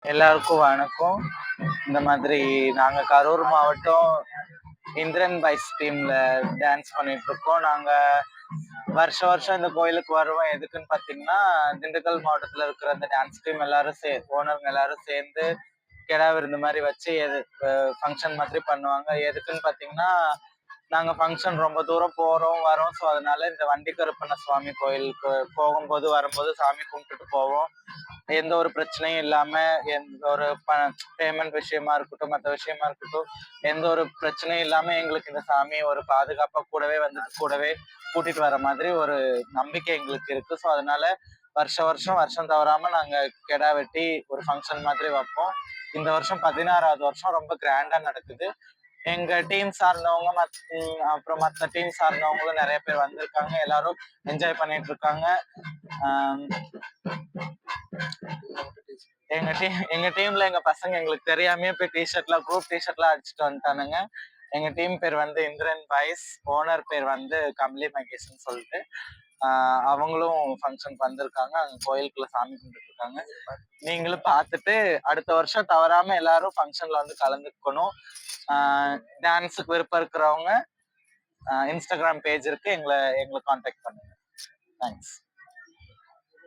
எல்லாருக்கும் வணக்கம். இந்த மாதிரி நாங்க கரூர் மாவட்டம் இந்திரன் பைஸ் டீம்ல டான்ஸ் பண்ணிட்டு இருக்கோம். நாங்க வருஷம் வருஷம் இந்த கோயிலுக்கு வருவோம். எதுக்குன்னு பாத்தீங்கன்னா, திண்டுக்கல் மாவட்டத்துல இருக்கிற அந்த டான்ஸ் டீம் எல்லாரும் ஓனருங்க எல்லாரும் சேர்ந்து கெடா விருந்து மாதிரி வச்சு ஃபங்க்ஷன் மாதிரி பண்ணுவாங்க. எதுக்குன்னு பாத்தீங்கன்னா, நாங்க ஃபங்க்ஷன் ரொம்ப தூரம் போறோம் வரோம். ஸோ அதனால இந்த வண்டி கருப்பண்ண சுவாமி கோயிலுக்கு போகும்போது வரும்போது சாமி கும்பிட்டுட்டு போவோம். எந்த ஒரு பிரச்சனையும் இல்லாம, எந்த ஒரு பேமெண்ட் விஷயமா இருக்கட்டும், மற்ற விஷயமா இருக்கட்டும், எந்த ஒரு பிரச்சனையும் இல்லாம எங்களுக்கு இந்த சாமி ஒரு பாதுகாப்பா கூடவே வந்துட்டு கூடவே கூட்டிட்டு வர மாதிரி ஒரு நம்பிக்கை எங்களுக்கு இருக்கு. ஸோ அதனால வருஷம் தவறாம நாங்க கெடா வெட்டி ஒரு ஃபங்க்ஷன் மாதிரி வைப்போம். இந்த வருஷம் 16வது வருஷம் ரொம்ப கிராண்டா நடக்குது. எங்க டீம் சார்ந்தவங்க அப்புறம் மற்ற டீம் சார்ந்தவங்களும் நிறைய பேர் வந்திருக்காங்க. எல்லாரும் என்ஜாய் பண்ணிட்டு இருக்காங்க. எங்க டீம்ல எங்க பசங்க எங்களுக்கு தெரியாமயே போய் டிஷர்ட்லாம் குரூப் டிஷர்ட்லாம் அடிச்சுட்டு வந்துட்டானுங்க. எங்க டீம் பேர் வந்து இந்திரன் பாய்ஸ், ஓனர் பேர் வந்து கமலி மகேஷ்னு சொல்லிட்டு. அவங்களும் ஃபங்க்ஷனுக்கு வந்திருக்காங்க. அங்க கோயிலுக்குள்ள சாமி கும்பிட்டு இருக்காங்க. நீங்களும் பார்த்துட்டு அடுத்த வருஷம் தவறாம எல்லாரும் ஃபங்க்ஷன்ல வந்து கலந்துக்கணும். டான்ஸுக்கு விருப்பம் இருக்கிறவங்க இன்ஸ்டாகிராம் பேஜ் இருக்கு, எங்களை கான்டாக்ட் பண்ணுங்க. தேங்க்ஸ்.